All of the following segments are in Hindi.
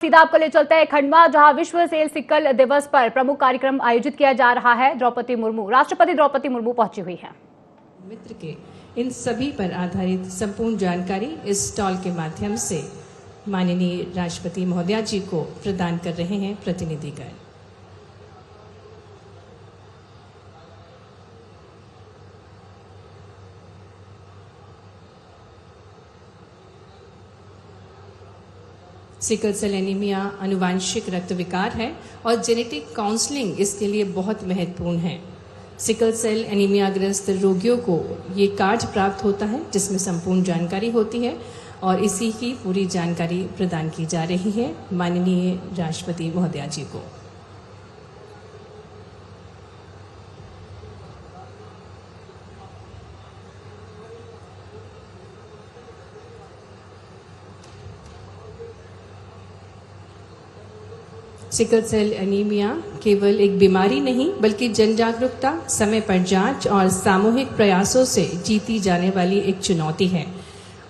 सीधा आपको ले चलते हैं खंडवा, जहां विश्व सेल सिक्कल दिवस पर प्रमुख कार्यक्रम आयोजित किया जा रहा है। राष्ट्रपति द्रौपदी मुर्मू पहुंची हुई हैं। मित्र के इन सभी पर आधारित संपूर्ण जानकारी इस स्टॉल के माध्यम से माननीय राष्ट्रपति महोदया जी को प्रदान कर रहे हैं प्रतिनिधिगण। सिकल सेल एनीमिया आनुवांशिक रक्त विकार है और जेनेटिक काउंसलिंग इसके लिए बहुत महत्वपूर्ण है। सिकल सेल एनीमिया ग्रस्त रोगियों को ये कार्ड प्राप्त होता है जिसमें संपूर्ण जानकारी होती है और इसी की पूरी जानकारी प्रदान की जा रही है माननीय राष्ट्रपति महोदया जी को। सिकल सेल एनीमिया केवल एक बीमारी नहीं बल्कि जन जागरूकता, समय पर जांच और सामूहिक प्रयासों से जीती जाने वाली एक चुनौती है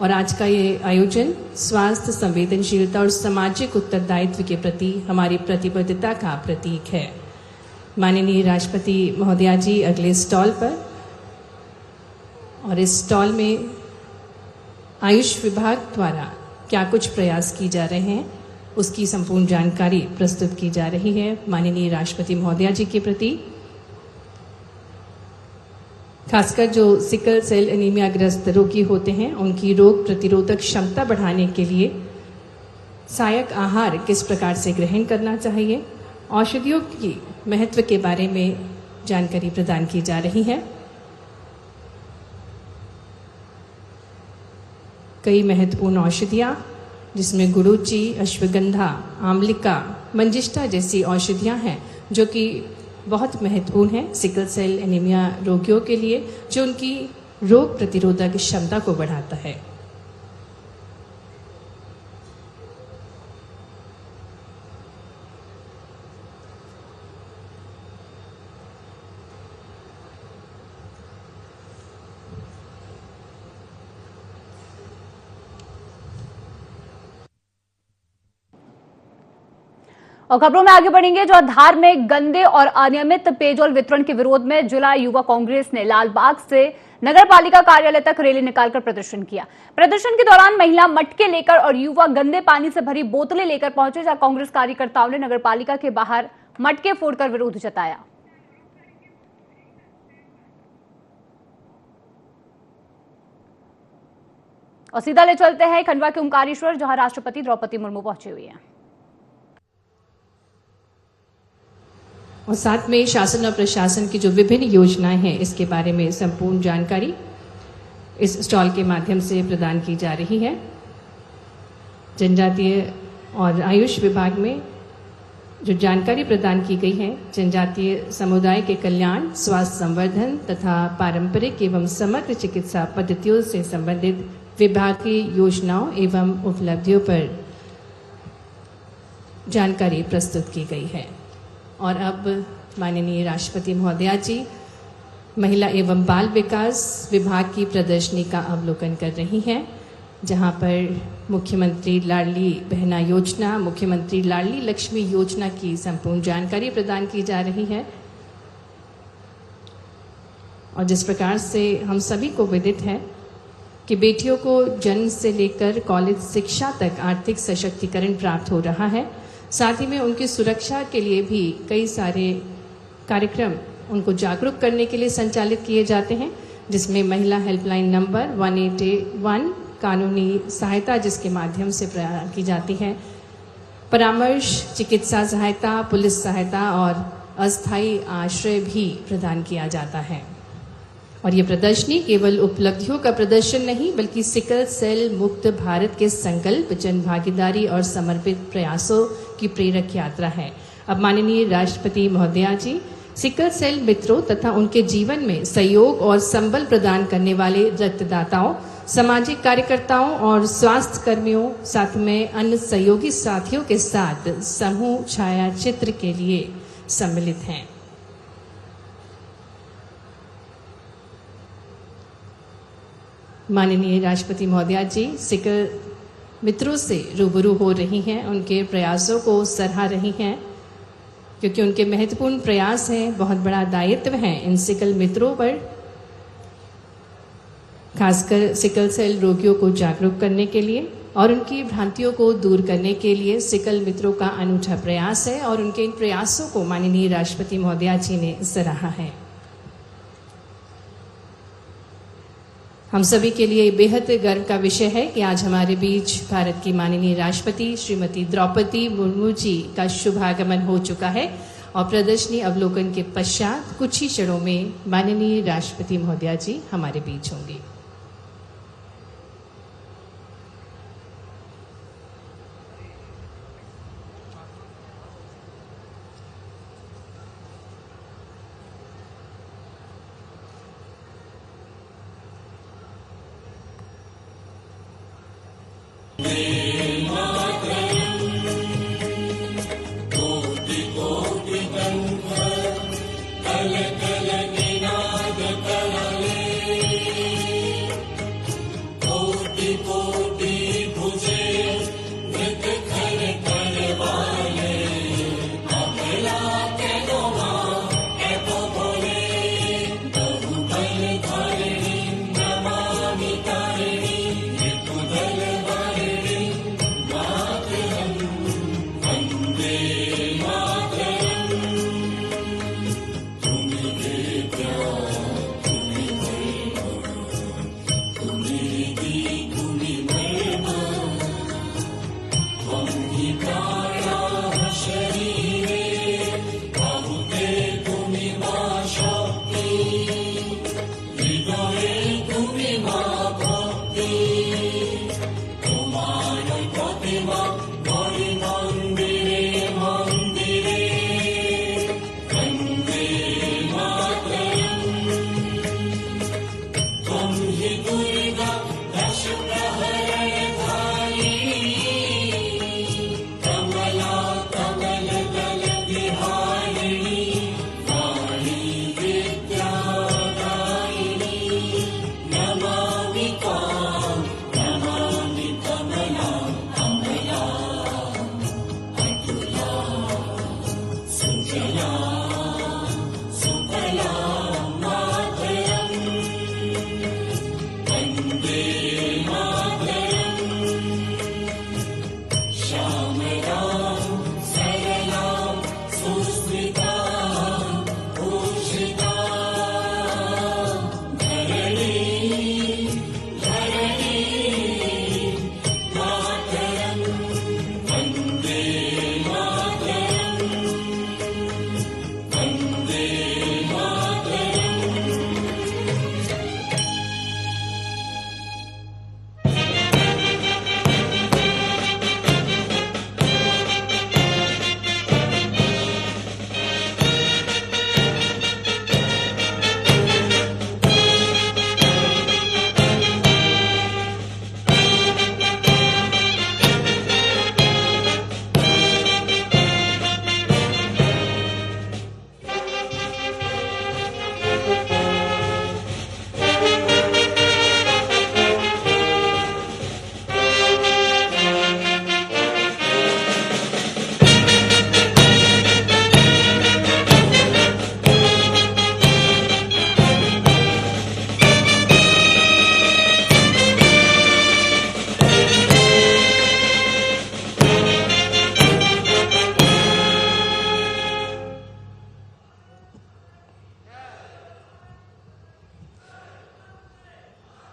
और आज का ये आयोजन स्वास्थ्य संवेदनशीलता और सामाजिक उत्तरदायित्व के प्रति हमारी प्रतिबद्धता का प्रतीक है। माननीय राष्ट्रपति महोदया जी अगले स्टॉल पर, और इस स्टॉल में आयुष विभाग द्वारा क्या कुछ प्रयास किए जा रहे हैं उसकी संपूर्ण जानकारी प्रस्तुत की जा रही है माननीय राष्ट्रपति महोदया जी के प्रति। खासकर जो सिकल सेल एनीमिया ग्रस्त रोगी होते हैं उनकी रोग प्रतिरोधक क्षमता बढ़ाने के लिए सहायक आहार किस प्रकार से ग्रहण करना चाहिए, औषधियों की महत्व के बारे में जानकारी प्रदान की जा रही है। कई महत्वपूर्ण औषधियाँ जिसमें गुडुचि, अश्वगंधा, आमलिका, मंजिष्ठा जैसी औषधियाँ हैं जो कि बहुत महत्वपूर्ण हैं सिकल सेल एनीमिया रोगियों के लिए, जो उनकी रोग प्रतिरोधक क्षमता को बढ़ाता है। और खबरों में आगे बढ़ेंगे। जो धार में गंदे और अनियमित पेयजल वितरण के विरोध में जिला युवा कांग्रेस ने लालबाग से नगर पालिका कार्यालय तक रैली निकालकर प्रदर्शन किया। प्रदर्शन के दौरान महिला मटके लेकर और युवा गंदे पानी से भरी बोतलें लेकर पहुंचे, जहां कांग्रेस कार्यकर्ताओं ने नगर पालिका के बाहर मटके फोड़कर विरोध जताया। और सीधा ले चलते हैं खंडवा के ओमकारेश्वर, जहां राष्ट्रपति द्रौपदी मुर्मू पहुंची हुई है और साथ में शासन और प्रशासन की जो विभिन्न योजनाएं हैं इसके बारे में संपूर्ण जानकारी इस स्टॉल के माध्यम से प्रदान की जा रही है। जनजातीय और आयुष विभाग में जो जानकारी प्रदान की गई है, जनजातीय समुदाय के कल्याण, स्वास्थ्य संवर्धन तथा पारंपरिक एवं समग्र चिकित्सा पद्धतियों से संबंधित विभाग की योजनाओं एवं उपलब्धियों पर जानकारी प्रस्तुत की गई है। और अब माननीय राष्ट्रपति महोदया जी महिला एवं बाल विकास विभाग की प्रदर्शनी का अवलोकन कर रही हैं, जहां पर मुख्यमंत्री लाडली बहना योजना, मुख्यमंत्री लाडली लक्ष्मी योजना की संपूर्ण जानकारी प्रदान की जा रही है। और जिस प्रकार से हम सभी को विदित है कि बेटियों को जन्म से लेकर कॉलेज शिक्षा तक आर्थिक सशक्तिकरण प्राप्त हो रहा है, साथ ही में उनकी सुरक्षा के लिए भी कई सारे कार्यक्रम उनको जागरूक करने के लिए संचालित किए जाते हैं, जिसमें महिला हेल्पलाइन नंबर 1881 कानूनी सहायता जिसके माध्यम से प्रदान की जाती है, परामर्श, चिकित्सा सहायता, पुलिस सहायता और अस्थायी आश्रय भी प्रदान किया जाता है। और ये प्रदर्शनी केवल उपलब्धियों का प्रदर्शन नहीं बल्कि सिकल सेल मुक्त भारत के संकल्प, जन भागीदारी और समर्पित प्रयासों की प्रेरक यात्रा है। अब माननीय राष्ट्रपति महोदया जी सिकल सेल मित्रों तथा उनके जीवन में सहयोग और संबल प्रदान करने वाले रक्तदाताओं, सामाजिक कार्यकर्ताओं और स्वास्थ्य कर्मियों, साथ में अन्य सहयोगी साथियों के साथ समूह छायाचित्र के लिए सम्मिलित हैं। माननीय राष्ट्रपति महोदया जी सिकल मित्रों से रूबरू हो रही हैं, उनके प्रयासों को सराह रही हैं, क्योंकि उनके महत्वपूर्ण प्रयास हैं, बहुत बड़ा दायित्व है इन सिकल मित्रों पर, खासकर सिकल सेल रोगियों को जागरूक करने के लिए और उनकी भ्रांतियों को दूर करने के लिए सिकल मित्रों का अनूठा प्रयास है और उनके इन प्रयासों को माननीय राष्ट्रपति महोदया जी ने सराहा है। हम सभी के लिए बेहद गर्व का विषय है कि आज हमारे बीच भारत की माननीय राष्ट्रपति श्रीमती द्रौपदी मुर्मू जी का शुभागमन हो चुका है और प्रदर्शनी अवलोकन के पश्चात कुछ ही क्षणों में माननीय राष्ट्रपति महोदया जी हमारे बीच होंगे।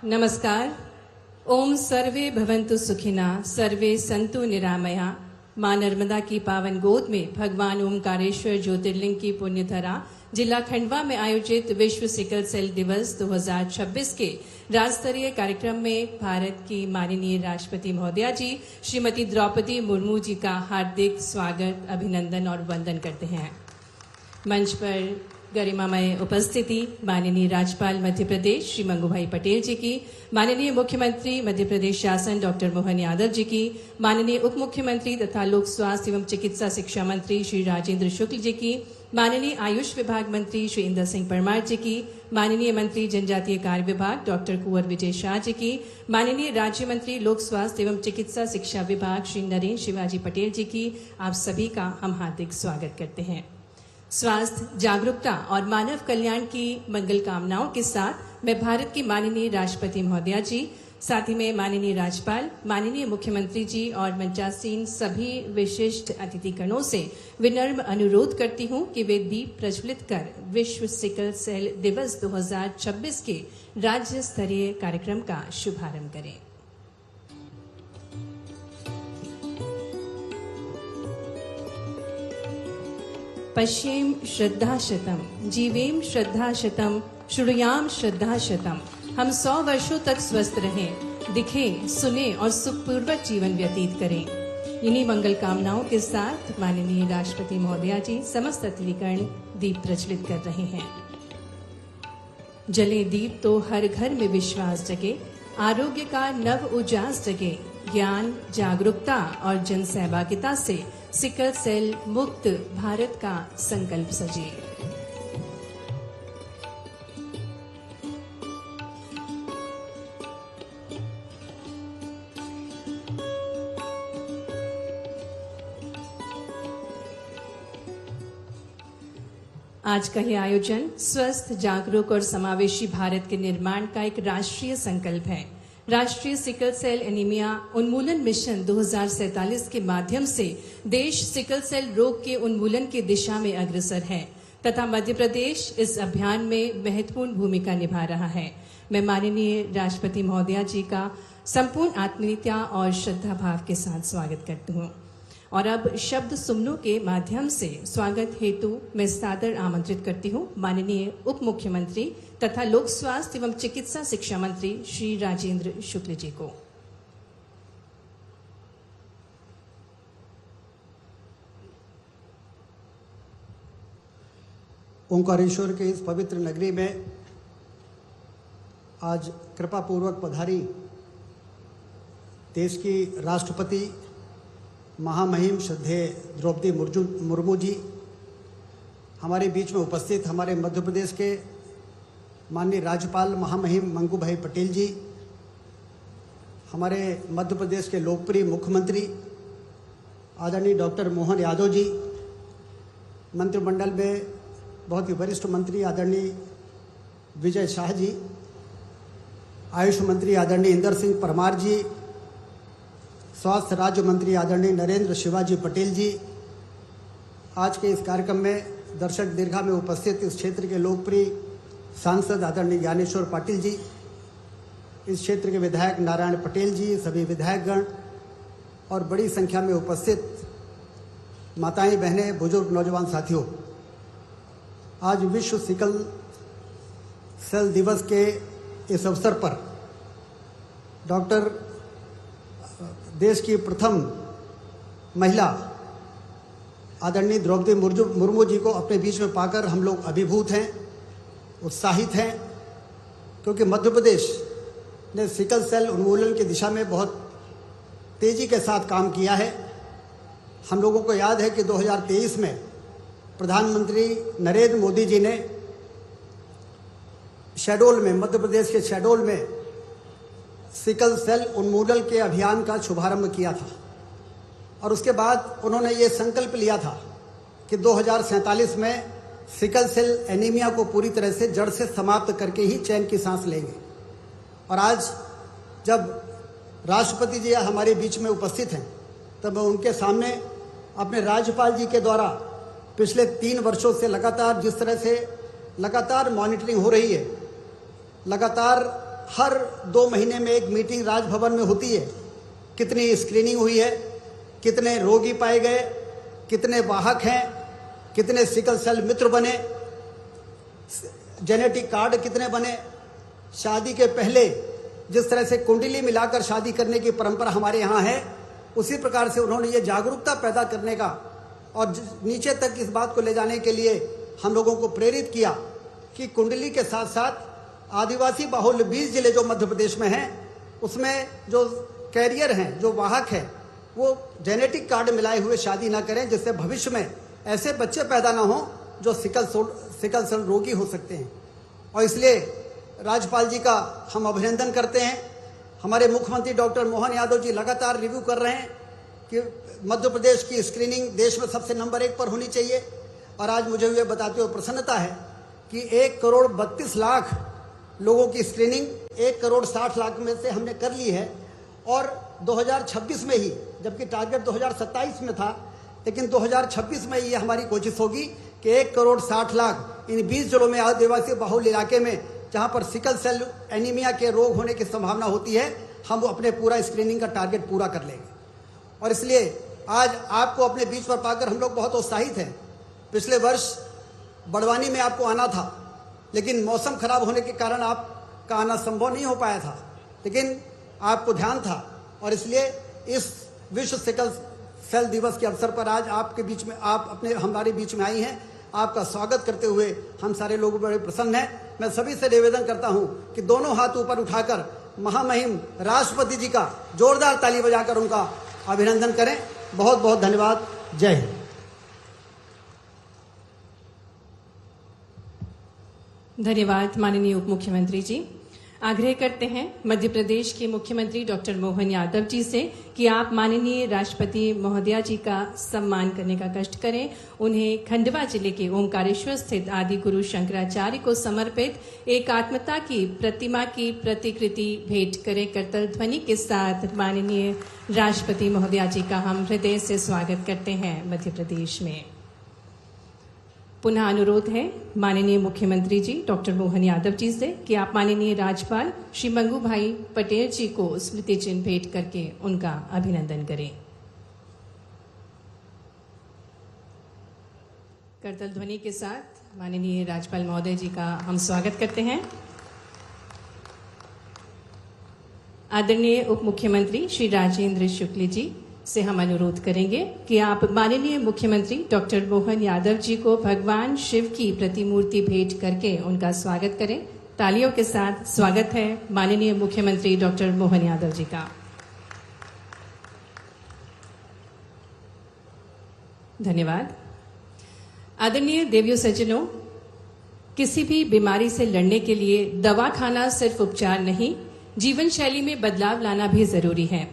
नमस्कार। ओम सर्वे भवन्तु सुखिना, सर्वे संतु निरामया। मां नर्मदा की पावन गोद में भगवान ओमकारेश्वर ज्योतिर्लिंग की पुण्यधरा जिला खंडवा में आयोजित विश्व सिकल सेल दिवस 2026 के राज्य स्तरीय कार्यक्रम में भारत की माननीय राष्ट्रपति महोदया जी श्रीमती द्रौपदी मुर्मू जी का हार्दिक स्वागत, अभिनंदन और वंदन करते हैं। मंच पर गरिमामय उपस्थिति माननीय राज्यपाल मध्य प्रदेश श्री मंगूभाई पटेल जी की, माननीय मुख्यमंत्री मध्य प्रदेश शासन डॉक्टर मोहन यादव जी की, माननीय उप मुख्यमंत्री तथा लोक स्वास्थ्य एवं चिकित्सा शिक्षा मंत्री श्री राजेंद्र शुक्ल जी की, माननीय आयुष विभाग मंत्री श्री इंदर सिंह परमार जी की, माननीय मंत्री जनजातीय कार्य विभाग डॉक्टर कुंवर विजय शाह जी की, माननीय राज्य मंत्री लोक स्वास्थ्य एवं चिकित्सा शिक्षा विभाग श्री नरेंद्र शिवाजी पटेल जी की, आप सभी का हम हार्दिक स्वागत करते हैं। स्वास्थ्य, जागरूकता और मानव कल्याण की मंगल कामनाओं के साथ मैं भारत की माननीय राष्ट्रपति महोदया जी, साथ ही में माननीय राज्यपाल, माननीय मुख्यमंत्री जी और मंचासीन सभी विशिष्ट अतिथिगणों से विनम्र अनुरोध करती हूं कि वे दीप प्रज्वलित कर विश्व सिकल सेल दिवस 2026 के राज्य स्तरीय कार्यक्रम का शुभारंभ करें। पश्येम श्रद्धाशतम, जीवेम श्रद्धाशतम, श्रुयाम श्रद्धाशतम। हम 100 वर्षों तक स्वस्थ रहें, दिखें, सुने और सुखपूर्वक जीवन व्यतीत करें। इन्हीं मंगल कामनाओं के साथ माननीय राष्ट्रपति महोदया जी समस्त अतिथिगण दीप प्रज्वलित कर रहे हैं। जले दीप तो हर घर में विश्वास जगे, आरोग्य का नव उजास जगे, ज्ञान, जागरूकता और जन सहभागिता से सिकल सेल मुक्त भारत का संकल्प सजे। आज का यह आयोजन स्वस्थ, जागरूक और समावेशी भारत के निर्माण का एक राष्ट्रीय संकल्प है। राष्ट्रीय सिकल सेल एनीमिया उन्मूलन मिशन 2047 के माध्यम से देश सिकल सेल रोग के उन्मूलन की दिशा में अग्रसर है तथा मध्य प्रदेश इस अभियान में महत्वपूर्ण भूमिका निभा रहा है। मैं माननीय राष्ट्रपति महोदया जी का संपूर्ण आत्मीयता और श्रद्धा भाव के साथ स्वागत करती हूँ और अब शब्द सुमनों के माध्यम से स्वागत हेतु मैं सादर आमंत्रित करती हूँ माननीय उप मुख्यमंत्री तथा लोक स्वास्थ्य एवं चिकित्सा शिक्षा मंत्री श्री राजेंद्र शुक्ल जी को। ओंकारेश्वर के इस पवित्र नगरी में आज कृपा पूर्वक पधारी देश की राष्ट्रपति महामहिम श्रद्धेय द्रौपदी मुर्मू जी, हमारे बीच में उपस्थित हमारे मध्य प्रदेश के माननीय राज्यपाल महामहिम मंगूभाई पटेल जी, हमारे मध्य प्रदेश के लोकप्रिय मुख्यमंत्री आदरणीय डॉक्टर मोहन यादव जी, मंत्रिमंडल में बहुत ही वरिष्ठ मंत्री आदरणीय विजय शाह जी, आयुष मंत्री आदरणीय इंदर सिंह परमार जी, स्वास्थ्य राज्य मंत्री आदरणीय नरेंद्र शिवाजी पटेल जी, आज के इस कार्यक्रम में दर्शक दीर्घा में उपस्थित इस क्षेत्र के लोकप्रिय सांसद आदरणीय ज्ञानेश्वर पाटिल जी, इस क्षेत्र के विधायक नारायण पटेल जी, सभी विधायकगण और बड़ी संख्या में उपस्थित माताएं, बहनें, बुजुर्ग, नौजवान साथियों, आज विश्व सिकल सेल दिवस के इस अवसर पर डॉक्टर देश की प्रथम महिला आदरणीय द्रौपदी मुर्मू जी को अपने बीच में पाकर हम लोग अभिभूत हैं, उत्साहित हैं, क्योंकि मध्य प्रदेश ने सिकल सेल उन्मूलन की दिशा में बहुत तेज़ी के साथ काम किया है। हम लोगों को याद है कि 2023 में प्रधानमंत्री नरेंद्र मोदी जी ने शहडोल में, मध्य प्रदेश के शहडोल में सिकल सेल उन्मूलन के अभियान का शुभारंभ किया था और उसके बाद उन्होंने ये संकल्प लिया था कि 2047 में सिकल सेल एनीमिया को पूरी तरह से जड़ से समाप्त करके ही चैन की सांस लेंगे। और आज जब राष्ट्रपति जी हमारे बीच में उपस्थित हैं तब उनके सामने अपने राज्यपाल जी के द्वारा पिछले 3 वर्षों से लगातार जिस तरह से लगातार मॉनिटरिंग हो रही है, लगातार हर 2 महीने में एक मीटिंग राजभवन में होती है, कितनी स्क्रीनिंग हुई है, कितने रोगी पाए गए, कितने वाहक हैं, कितने सिकल सेल मित्र बने, जेनेटिक कार्ड कितने बने, शादी के पहले जिस तरह से कुंडली मिलाकर शादी करने की परंपरा हमारे यहाँ है, उसी प्रकार से उन्होंने ये जागरूकता पैदा करने का और नीचे तक इस बात को ले जाने के लिए हम लोगों को प्रेरित किया कि कुंडली के साथ साथ आदिवासी बाहुल्य 20 जिले जो मध्य प्रदेश में हैं उसमें जो कैरियर हैं, जो वाहक हैं, वो जेनेटिक कार्ड मिलाए हुए शादी ना करें, जिससे भविष्य में ऐसे बच्चे पैदा ना हों जो सिकल सेल रोगी हो सकते हैं। और इसलिए राज्यपाल जी का हम अभिनंदन करते हैं। हमारे मुख्यमंत्री डॉक्टर मोहन यादव जी लगातार रिव्यू कर रहे हैं कि मध्य प्रदेश की स्क्रीनिंग देश में सबसे नंबर 1 पर होनी चाहिए। और आज मुझे ये बताते हुए प्रसन्नता है कि 1,32,00,000 लोगों की स्क्रीनिंग 1,60,00,000 में से हमने कर ली है। और 2026 में ही, जबकि टारगेट 2027 में था, लेकिन 2026 में ये हमारी कोशिश होगी कि 1,60,00,000 इन 20 जिलों में आदिवासी बाहुल्य इलाके में जहाँ पर सिकल सेल एनीमिया के रोग होने की संभावना होती है, हम अपने पूरा स्क्रीनिंग का टारगेट पूरा कर लेंगे। और इसलिए आज आपको अपने बीच पर पाकर हम लोग बहुत उत्साहित हैं। पिछले वर्ष बड़वानी में आपको आना था, लेकिन मौसम खराब होने के कारण आपका आना संभव नहीं हो पाया था, लेकिन आपको ध्यान था। और इसलिए इस विश्व सिकल सेल दिवस के अवसर पर आज आपके बीच में हमारे बीच में आई हैं। आपका स्वागत करते हुए हम सारे लोग बड़े प्रसन्न हैं। मैं सभी से निवेदन करता हूं कि दोनों हाथ ऊपर उठाकर महामहिम राष्ट्रपति जी का जोरदार ताली बजाकर उनका अभिनंदन करें। बहुत बहुत धन्यवाद। जय हिंद। धन्यवाद माननीय उप मुख्यमंत्री जी। आग्रह करते हैं मध्य प्रदेश के मुख्यमंत्री डॉक्टर मोहन यादव जी से कि आप माननीय राष्ट्रपति महोदया जी का सम्मान करने का कष्ट करें। उन्हें खंडवा जिले के ओंकारेश्वर स्थित आदि गुरु शंकराचार्य को समर्पित एकात्मता की प्रतिमा की प्रतिकृति भेंट करें। करतल ध्वनि के साथ माननीय राष्ट्रपति महोदया जी का हम हृदय से स्वागत करते हैं मध्य प्रदेश में। पुनः अनुरोध है माननीय मुख्यमंत्री जी डॉक्टर मोहन यादव जी से कि आप माननीय राज्यपाल श्री मंगू भाई पटेल जी को स्मृति चिन्ह भेंट करके उनका अभिनंदन करें। करतल ध्वनि के साथ माननीय राज्यपाल महोदय जी का हम स्वागत करते हैं। आदरणीय उप मुख्यमंत्री श्री राजेंद्र शुक्ल जी से हम अनुरोध करेंगे कि आप माननीय मुख्यमंत्री डॉक्टर मोहन यादव जी को भगवान शिव की प्रतिमूर्ति भेंट करके उनका स्वागत करें। तालियों के साथ स्वागत है माननीय मुख्यमंत्री डॉक्टर मोहन यादव जी का। धन्यवाद। आदरणीय देवियों सज्जनों, किसी भी बीमारी से लड़ने के लिए दवा खाना सिर्फ उपचार नहीं, जीवन शैली में बदलाव लाना भी जरूरी है।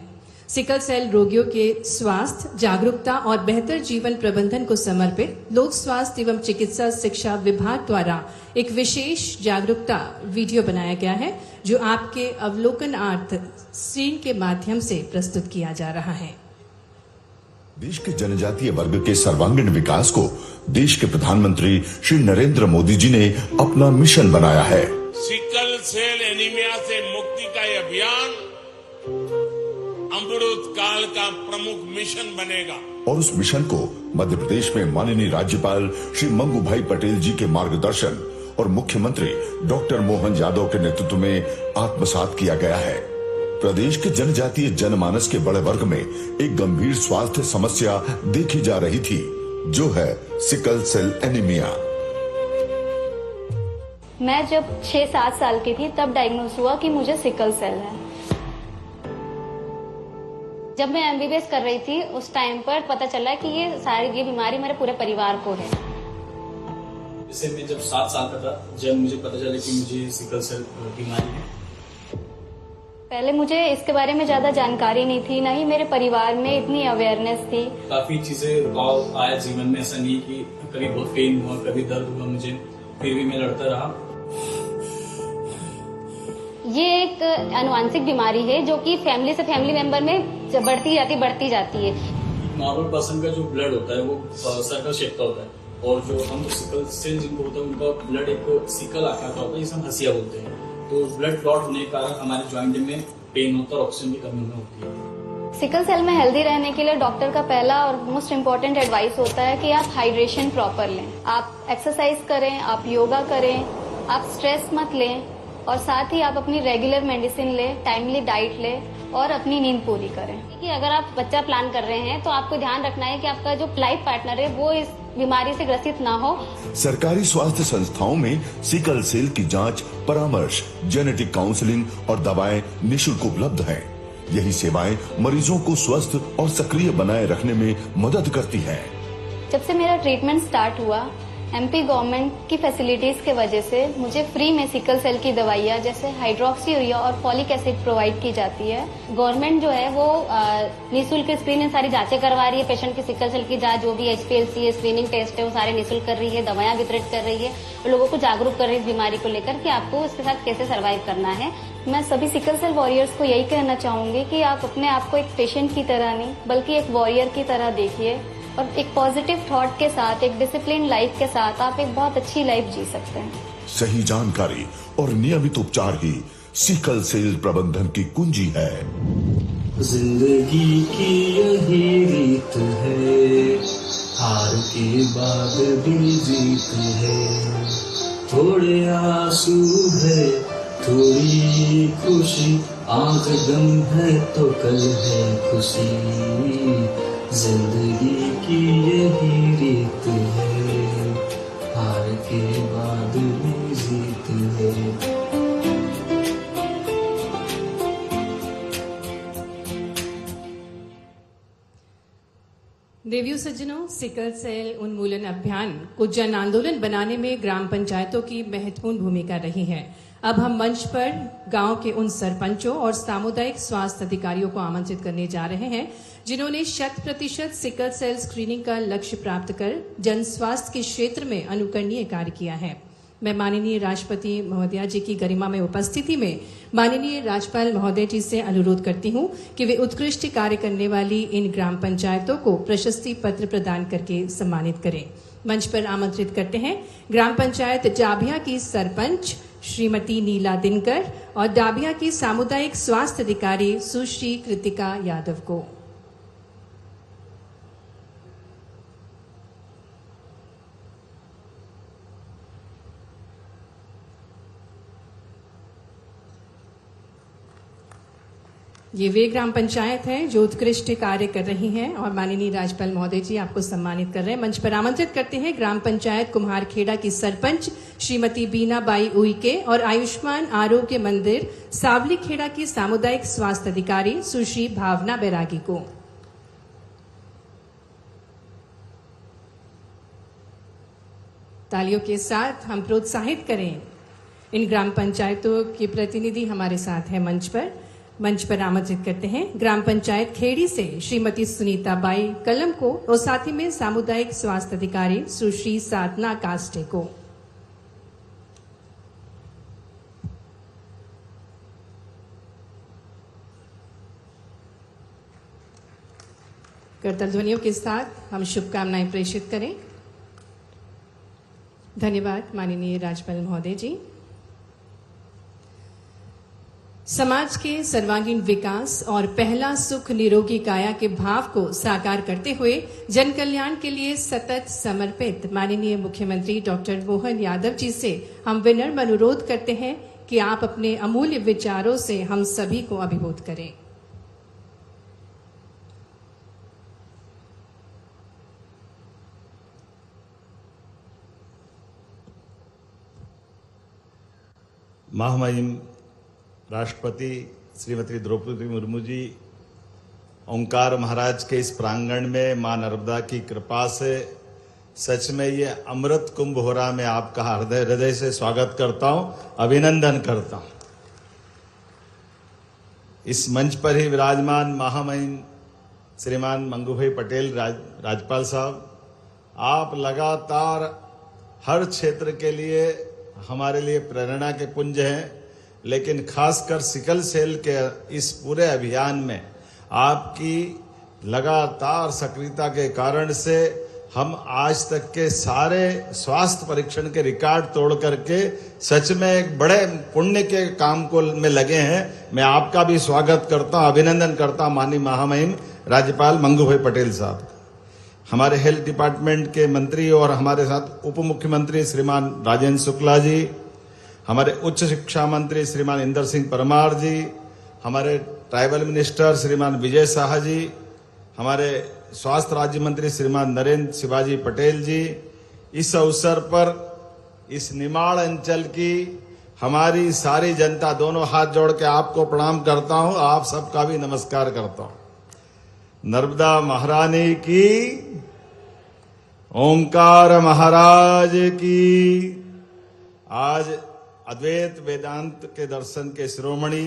सिकल सेल रोगियों के स्वास्थ्य, जागरूकता और बेहतर जीवन प्रबंधन को समर्पित लोक स्वास्थ्य एवं चिकित्सा शिक्षा विभाग द्वारा एक विशेष जागरूकता वीडियो बनाया गया है, जो आपके अवलोकनार्थ स्क्रीन के माध्यम से प्रस्तुत किया जा रहा है। देश के जनजातीय वर्ग के सर्वांगीण विकास को देश के प्रधानमंत्री श्री नरेंद्र मोदी जी ने अपना मिशन बनाया है। सिकल सेल एनीमिया से मुक्ति का यह अभियान अमृत काल का प्रमुख मिशन बनेगा और उस मिशन को मध्य प्रदेश में माननीय राज्यपाल श्री मंगू भाई पटेल जी के मार्गदर्शन और मुख्यमंत्री डॉक्टर मोहन यादव के नेतृत्व में आत्मसात किया गया है। प्रदेश के जनजातीय जनमानस के बड़े वर्ग में एक गंभीर स्वास्थ्य समस्या देखी जा रही थी, जो है सिकल सेल एनीमिया। मैं जब 6-7 साल की थी तब डायग्नोज हुआ कि मुझे सिकल सेल है। जब मैं एमबीबीएस कर रही थी उस टाइम पर पता चला कि ये बीमारी मेरे पूरे परिवार को है। जैसे मैं जब 7 साल का था, जब मुझे पता चला कि मुझे सिकल सेल बीमारी है, पहले मुझे इसके बारे में ज्यादा जानकारी नहीं थी, न ही मेरे परिवार में इतनी अवेयरनेस थी। काफी चीजें रुकाव आया जीवन में। ऐसा नहीं कि कभी बहुत पेन हुआ, कभी दर्द हुआ मुझे, फिर भी मैं लड़ता रहा। ये एक आनुवंशिक बीमारी है जो कि फैमिली से फैमिली मेंबर में बढ़ती जाती है। नॉर्मल पर्सन का जो ब्लड होता है वो सर्कल शेप का होता है, और जो हम सिकल सेल जिनको होता है उनका ब्लड एक सिकल आकार का होता है, जिसे हम हसिया बोलते हैं। तो ब्लड क्लॉट होने के कारण हमारे ज्वाइंट में पेन होता है और ऑक्सीजन की कमी होती है। सिकल सेल में हेल्दी रहने के लिए डॉक्टर का पहला और मोस्ट इम्पोर्टेंट एडवाइस होता है कि आप हाइड्रेशन प्रॉपर लें, आप एक्सरसाइज करें, आप योगा करें, आप स्ट्रेस मत लें, और साथ ही आप अपनी रेगुलर मेडिसिन लें, टाइमली डाइट लें और अपनी नींद पूरी करें। कि अगर आप बच्चा प्लान कर रहे हैं तो आपको ध्यान रखना है कि आपका जो लाइफ पार्टनर है वो इस बीमारी से ग्रसित ना हो। सरकारी स्वास्थ्य संस्थाओं में सिकल सेल की जांच, परामर्श, जेनेटिक काउंसलिंग और दवाएं निःशुल्क उपलब्ध हैं। यही सेवाएं मरीजों को स्वस्थ और सक्रिय बनाए रखने में मदद करती हैं। जब से मेरा ट्रीटमेंट स्टार्ट हुआ, एमपी गवर्नमेंट की फैसिलिटीज के वजह से मुझे फ्री में सिकल सेल की दवाइयाँ जैसे हाइड्रोक्सीयूरिया और फॉलिक एसिड प्रोवाइड की जाती है। गवर्नमेंट जो है वो निःशुल्क स्क्रीनिंग सारी जांचें करवा रही है। पेशेंट की सिकल सेल की जांच, जो भी HPLC है, स्क्रीनिंग टेस्ट है, वो सारे निःशुल्क कर रही है। दवाइयाँ वितरित कर रही है और लोगों को जागरूक कर रही है इस बीमारी को लेकर कि आपको इसके साथ कैसे सर्वाइव करना है। मैं सभी सिकल सेल वॉरियर्स को यही कहना चाहूंगी कि आप अपने आप को एक पेशेंट की तरह नहीं बल्कि एक वॉरियर की तरह देखिए और एक पॉजिटिव थॉट के साथ, एक डिसिप्लिन लाइफ के साथ आप एक बहुत अच्छी लाइफ जी सकते हैं। सही जानकारी और नियमित उपचार ही सिकल सेल प्रबंधन की कुंजी है। जिंदगी की यही रीत है, हार के बाद भी जीत है। थोड़े आंसू है, थोड़ी खुशी, आज गम है तो कल है खुशी। जिंदगी की यही रीत है, हार के बाद भी जीत है। देवियों सज्जनों, सिकल सेल उन्मूलन अभियान को जन आंदोलन बनाने में ग्राम पंचायतों की महत्वपूर्ण भूमिका रही है। अब हम मंच पर गांव के उन सरपंचों और सामुदायिक स्वास्थ्य अधिकारियों को आमंत्रित करने जा रहे हैं जिन्होंने 100% सिकल सेल स्क्रीनिंग का लक्ष्य प्राप्त कर जन स्वास्थ्य के क्षेत्र में अनुकरणीय कार्य किया है। मैं माननीय राष्ट्रपति महोदया जी की गरिमा में उपस्थिति में माननीय राज्यपाल महोदय जी से अनुरोध करती हूं कि वे उत्कृष्ट कार्य करने वाली इन ग्राम पंचायतों को प्रशस्ति पत्र प्रदान करके सम्मानित करें। मंच पर आमंत्रित करते हैं ग्राम पंचायत डाबिया की सरपंच श्रीमती नीला दिनकर और डाबिया की सामुदायिक स्वास्थ्य अधिकारी सुश्री कृतिका यादव को। ये वे ग्राम पंचायत हैं जो उत्कृष्ट कार्य कर रही हैं और माननीय राज्यपाल महोदय जी आपको सम्मानित कर रहे हैं। मंच पर आमंत्रित करते हैं ग्राम पंचायत कुम्हारखेड़ा की सरपंच श्रीमती बीना बाई उइके और आयुष्मान आरोग्य मंदिर सावली खेड़ा की सामुदायिक स्वास्थ्य अधिकारी सुश्री भावना बैरागी को। तालियों के साथ हम प्रोत्साहित करें इन ग्राम पंचायतों के प्रतिनिधि हमारे साथ हैं मंच पर आमंत्रित करते हैं ग्राम पंचायत खेड़ी से श्रीमती सुनीता बाई कलम को और साथ ही में सामुदायिक स्वास्थ्य अधिकारी सुश्री साधना कास्टे को। करतल ध्वनियों के साथ हम शुभकामनाएं प्रेषित करें। धन्यवाद माननीय राज्यपाल महोदय जी। समाज के सर्वांगीण विकास और पहला सुख निरोगी काया के भाव को साकार करते हुए जन कल्याण के लिए सतत समर्पित माननीय मुख्यमंत्री डॉक्टर मोहन यादव जी से हम विनम्र अनुरोध करते हैं कि आप अपने अमूल्य विचारों से हम सभी को अभिभूत करें। महामहिम राष्ट्रपति श्रीमती द्रौपदी मुर्मू जी ओंकार महाराज के इस प्रांगण में मां नर्मदा की कृपा से सच में ये अमृत कुंभ हो रहा। मैं आपका हृदय से स्वागत करता हूं, अभिनंदन करता हूं। इस मंच पर ही विराजमान महामहिम श्रीमान मंगू भाई पटेल राज्यपाल साहब, आप लगातार हर क्षेत्र के लिए हमारे लिए प्रेरणा के पुंज हैं, लेकिन खासकर सिकल सेल के इस पूरे अभियान में आपकी लगातार सक्रियता के कारण से हम आज तक के सारे स्वास्थ्य परीक्षण के रिकॉर्ड तोड़ करके सच में एक बड़े पुण्य के काम को में लगे हैं। मैं आपका भी स्वागत करता हूं, अभिनंदन करता हूं माननीय महामहिम राज्यपाल मंगू भाई पटेल साहब। हमारे हेल्थ डिपार्टमेंट के मंत्री और हमारे साथ उप मुख्यमंत्री श्रीमान राजेंद्र शुक्ला जी, हमारे उच्च शिक्षा मंत्री श्रीमान इंदर सिंह परमार जी, हमारे ट्राइबल मिनिस्टर श्रीमान विजय शाह जी, हमारे स्वास्थ्य राज्य मंत्री श्रीमान नरेंद्र शिवाजी पटेल जी, इस अवसर पर इस निमाड़ अंचल की हमारी सारी जनता, दोनों हाथ जोड़ के आपको प्रणाम करता हूं, आप सबका भी नमस्कार करता हूं। नर्मदा महारानी की, ओंकार महाराज की। आज अद्वैत वेदांत के दर्शन के शिरोमणि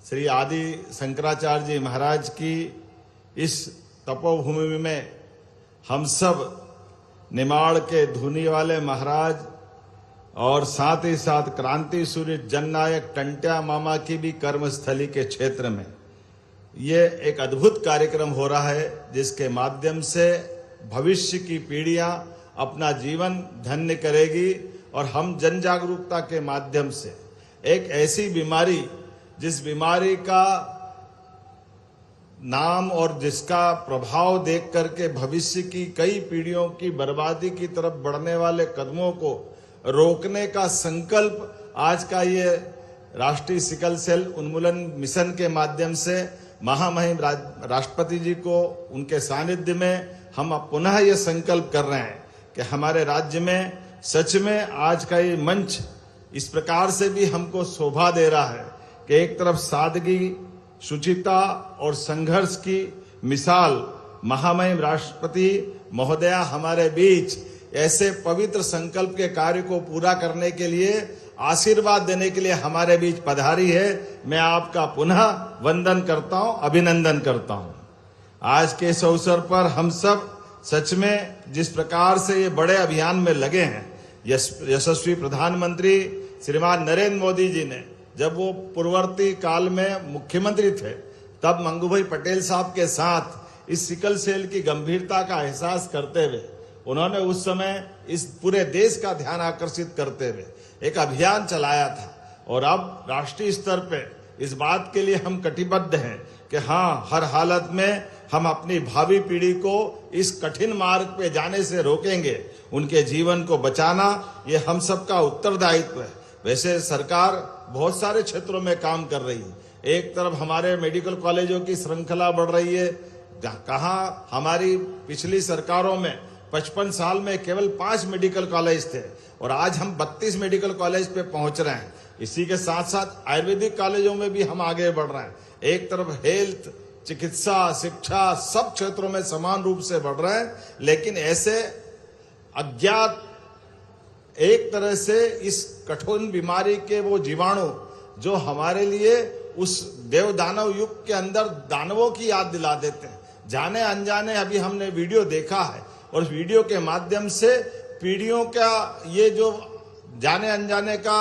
श्री आदि शंकराचार्य जी महाराज की इस तपोभूमि में हम सब निमाड़ के धुनी वाले महाराज और साथ ही साथ क्रांति सूर्य जननायक टंट्या मामा की भी कर्मस्थली के क्षेत्र में ये एक अद्भुत कार्यक्रम हो रहा है, जिसके माध्यम से भविष्य की पीढ़ियां अपना जीवन धन्य करेगी और हम जन जागरूकता के माध्यम से एक ऐसी बीमारी, जिस बीमारी का नाम और जिसका प्रभाव देख करके भविष्य की कई पीढ़ियों की बर्बादी की तरफ बढ़ने वाले कदमों को रोकने का संकल्प आज का ये राष्ट्रीय सिकल सेल उन्मूलन मिशन के माध्यम से महामहिम राष्ट्रपति जी को उनके सानिध्य में हम पुनः ये संकल्प कर रहे हैं कि हमारे राज्य में सच में आज का ये मंच इस प्रकार से भी हमको शोभा दे रहा है कि एक तरफ सादगी, शुचिता और संघर्ष की मिसाल महामहिम राष्ट्रपति महोदया हमारे बीच ऐसे पवित्र संकल्प के कार्य को पूरा करने के लिए, आशीर्वाद देने के लिए हमारे बीच पधारी है। मैं आपका पुनः वंदन करता हूं, अभिनंदन करता हूं। आज के इस अवसर पर हम सब सच में जिस प्रकार से ये बड़े अभियान में लगे हैं, यशस्वी प्रधानमंत्री श्रीमान नरेंद्र मोदी जी ने जब वो पूर्ववर्ती काल में मुख्यमंत्री थे, तब मंगूभाई पटेल साहब के साथ इस सिकल सेल की गंभीरता का एहसास करते हुए उन्होंने उस समय इस पूरे देश का ध्यान आकर्षित करते हुए एक अभियान चलाया था। और अब राष्ट्रीय स्तर पे इस बात के लिए हम कटिबद्ध हैं कि हाँ, हर हालत में हम अपनी भावी पीढ़ी को इस कठिन मार्ग पे जाने से रोकेंगे। उनके जीवन को बचाना ये हम सबका उत्तरदायित्व है। वैसे सरकार बहुत सारे क्षेत्रों में काम कर रही है। एक तरफ हमारे मेडिकल कॉलेजों की श्रृंखला बढ़ रही है। कहाँ हमारी पिछली सरकारों में 55 साल में केवल 5 मेडिकल कॉलेज थे और आज हम 32 मेडिकल कॉलेज पे पहुंच रहे हैं। इसी के साथ साथ आयुर्वेदिक कॉलेजों में भी हम आगे बढ़ रहे हैं। एक तरफ हेल्थ, चिकित्सा, शिक्षा सब क्षेत्रों में समान रूप से बढ़ रहे हैं, लेकिन ऐसे अज्ञात एक तरह से इस कठोर बीमारी के वो जीवाणु जो हमारे लिए उस देव दानव युग के अंदर दानवों की याद दिला देते हैं। जाने अनजाने अभी हमने वीडियो देखा है और वीडियो के माध्यम से पीढ़ियों का ये जो जाने अनजाने का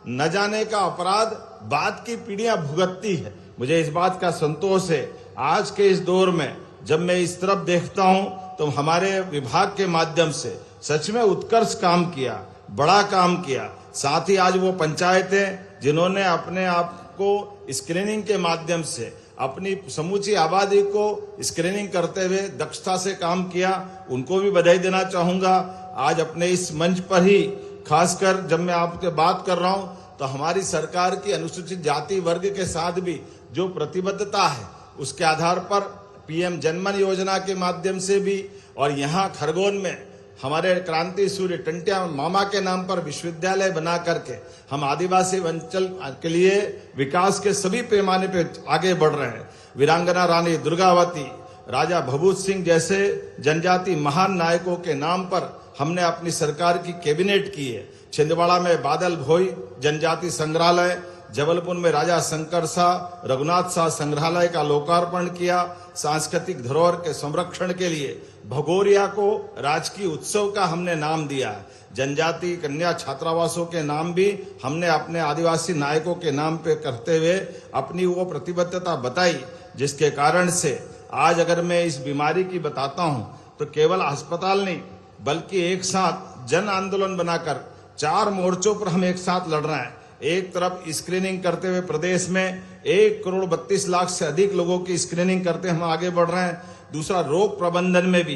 न जाने का अपराध बाद की पीढ़ियां भुगतती है। मुझे इस बात का संतोष है आज के इस दौर में जब मैं इस तरफ देखता हूं तो हमारे विभाग के माध्यम से सच में उत्कर्ष काम किया, बड़ा काम किया। साथ ही आज वो पंचायतें जिन्होंने अपने आप को स्क्रीनिंग के माध्यम से अपनी समूची आबादी को स्क्रीनिंग करते हुए दक्षता से काम किया, उनको भी बधाई देना चाहूंगा। आज अपने इस मंच पर ही खासकर जब मैं आपसे बात कर रहा हूं तो हमारी सरकार की अनुसूचित जाति वर्ग के साथ भी जो प्रतिबद्धता है उसके आधार पर पीएम जनमन योजना के माध्यम से भी और यहाँ खरगोन में हमारे क्रांति सूर्य टंट्या मामा के नाम पर विश्वविद्यालय बना करके हम आदिवासी अंचल के लिए विकास के सभी पैमाने पे आगे बढ़ रहे हैं। वीरांगना रानी दुर्गावती, राजा भभूत सिंह जैसे जनजाति महान नायकों के नाम पर हमने अपनी सरकार की कैबिनेट की है। छिंदवाड़ा में बादल भोई जनजाति संग्रहालय, जबलपुर में राजा शंकर शाह रघुनाथ शाह संग्रहालय का लोकार्पण किया। सांस्कृतिक धरोहर के संरक्षण के लिए भगोरिया को राजकीय उत्सव का हमने नाम दिया है। जनजाति कन्या छात्रावासों के नाम भी हमने अपने आदिवासी नायकों के नाम पे करते हुए अपनी वो प्रतिबद्धता बताई, जिसके कारण से आज अगर मैं इस बीमारी की बताता हूं तो केवल अस्पताल नहीं बल्कि एक साथ जन आंदोलन बनाकर 4 मोर्चों पर हम एक साथ लड़ रहे हैं। एक तरफ स्क्रीनिंग करते हुए प्रदेश में 1,32,00,000 से अधिक लोगों की स्क्रीनिंग करते हम आगे बढ़ रहे हैं। दूसरा, रोग प्रबंधन में भी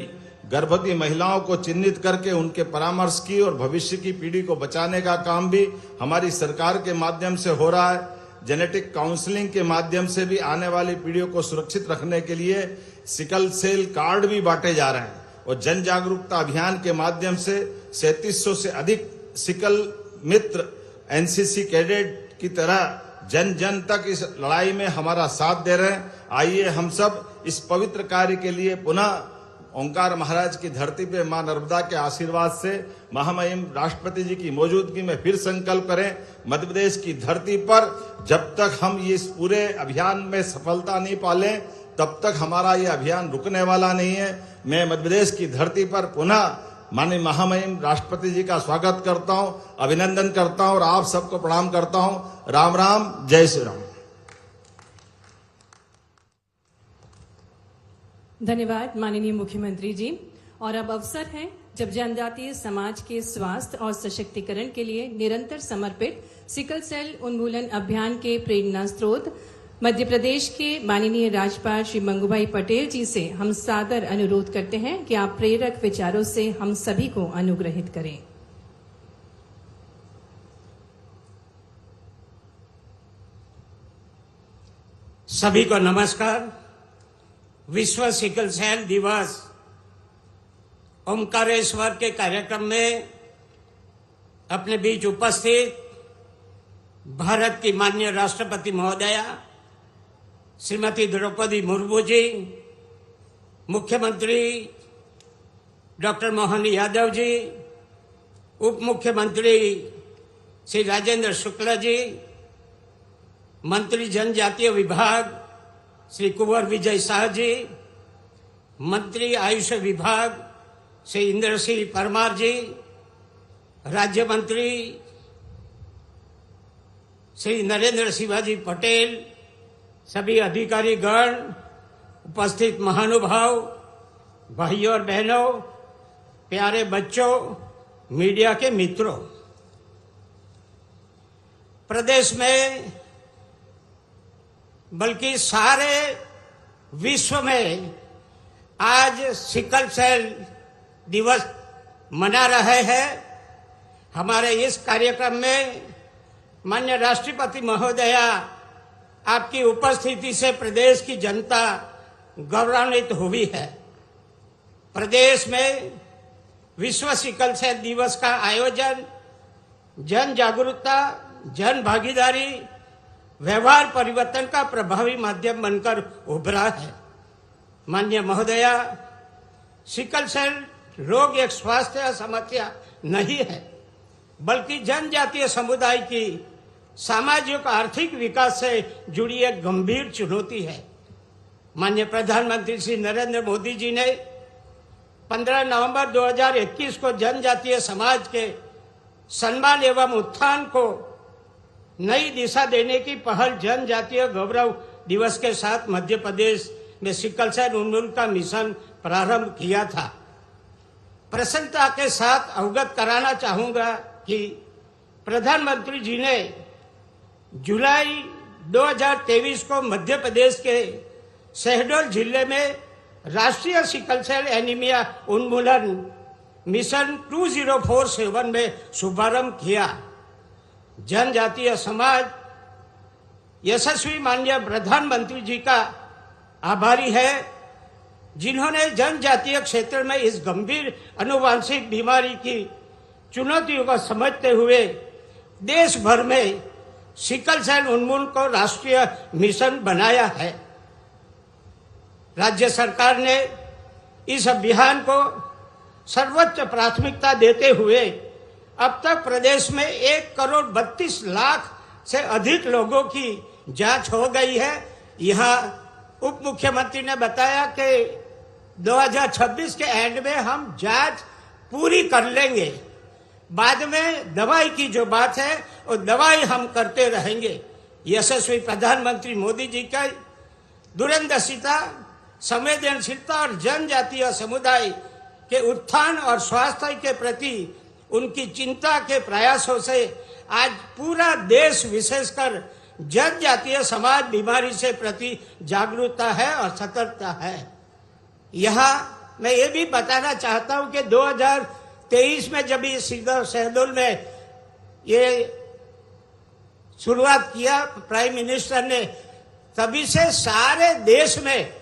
गर्भवती महिलाओं को चिन्हित करके उनके परामर्श की और भविष्य की पीढ़ी को बचाने का काम भी हमारी सरकार के माध्यम से हो रहा है। जेनेटिक काउंसलिंग के माध्यम से भी आने वाली पीढ़ियों को सुरक्षित रखने के लिए सिकल सेल कार्ड भी बांटे जा रहे हैं और जन जागरूकता अभियान के माध्यम से 3700 से अधिक सिकल मित्र एनसीसी कैडेट की तरह जन जन तक इस लड़ाई में हमारा साथ दे रहे हैं। आइए हम सब इस पवित्र कार्य के लिए पुनः ओंकार महाराज की धरती पे मां नर्मदा के आशीर्वाद से महामहिम राष्ट्रपति जी की मौजूदगी में फिर संकल्प करें। मध्य प्रदेश की धरती पर जब तक हम इस पूरे अभियान में सफलता नहीं पालें तब तक हमारा ये अभियान रुकने वाला नहीं है। मैं मध्य प्रदेश की धरती पर पुनः माननीय महामहिम राष्ट्रपति जी का स्वागत करता हूं, अभिनंदन करता हूं और आप सबको प्रणाम करता हूं। राम राम, जय श्री राम। धन्यवाद माननीय मुख्यमंत्री जी। और अब अवसर है जब जनजातीय समाज के स्वास्थ्य और सशक्तिकरण के लिए निरंतर समर्पित सिकल सेल उन्मूलन अभियान के प्रेरणा स्रोत मध्य प्रदेश के माननीय राज्यपाल श्री मंगूभाई पटेल जी से हम सादर अनुरोध करते हैं कि आप प्रेरक विचारों से हम सभी को अनुग्रहित करें। सभी को नमस्कार। विश्व सिकल सेल दिवस ओमकारेश्वर के कार्यक्रम में अपने बीच उपस्थित भारत की माननीय राष्ट्रपति महोदया श्रीमती द्रौपदी मुर्मू जी, मुख्यमंत्री डॉक्टर मोहन यादव जी, उप मुख्यमंत्री श्री राजेंद्र शुक्ला जी, मंत्री जनजातीय विभाग श्री कुंवर विजय शाह जी, मंत्री आयुष विभाग श्री इंद्र सिंह परमार जी, राज्य मंत्री श्री नरेंद्र शिवाजी पटेल, सभी अधिकारी गण, उपस्थित महानुभाव, भाइयों और बहनों, प्यारे बच्चों, मीडिया के मित्रों, प्रदेश में बल्कि सारे विश्व में आज सिकल सेल दिवस मना रहे हैं। हमारे इस कार्यक्रम में माननीय राष्ट्रपति महोदया आपकी उपस्थिति से प्रदेश की जनता गौरवान्वित हुई है। प्रदेश में विश्व सिकल सेल दिवस का आयोजन जन जागरूकता, जन भागीदारी, व्यवहार परिवर्तन का प्रभावी माध्यम बनकर उभरा है। माननीय महोदया, सिकल सेल रोग एक स्वास्थ्य समस्या नहीं है, बल्कि जनजातीय समुदाय की सामाजिक आर्थिक विकास से जुड़ी एक गंभीर चुनौती है। माननीय प्रधानमंत्री श्री नरेंद्र मोदी जी ने 15 नवंबर 2021 को जनजातीय समाज के सम्मान एवं उत्थान को नई दिशा देने की पहल जनजातीय गौरव दिवस के साथ मध्य प्रदेश में सिकल सेल उन्मूलन का मिशन प्रारंभ किया था। प्रसन्नता के साथ अवगत कराना चाहूंगा कि प्रधानमंत्री जी ने जुलाई 2023 को मध्य प्रदेश के शहडोल जिले में राष्ट्रीय सिकल सेल एनीमिया उन्मूलन मिशन 2047 में शुभारंभ किया। जनजातीय समाज यशस्वी माननीय प्रधानमंत्री जी का आभारी है, जिन्होंने जनजातीय क्षेत्र में इस गंभीर आनुवंशिक बीमारी की चुनौतियों को समझते हुए देश भर में सिकल सेल उन्मूलन को राष्ट्रीय मिशन बनाया है। राज्य सरकार ने इस अभियान को सर्वोच्च प्राथमिकता देते हुए अब तक प्रदेश में 1,32,00,000 से अधिक लोगों की जांच हो गई है। यहाँ उप मुख्यमंत्री ने बताया कि 2026 के एंड में हम जांच पूरी कर लेंगे। बाद में दवाई की जो बात है वो दवाई हम करते रहेंगे। यशस्वी प्रधानमंत्री मोदी जी का दूरदर्शिता, संवेदनशीलता और जनजातीय समुदाय के उत्थान और स्वास्थ्य के प्रति उनकी चिंता के प्रयासों से आज पूरा देश विशेषकर जनजातीय समाज बीमारी से प्रति जागरूकता है और सतर्कता है। यहाँ मैं ये भी बताना चाहता हूँ कि 2023 में जब ये शहडोल में ये शुरुआत किया प्राइम मिनिस्टर ने, तभी से सारे देश में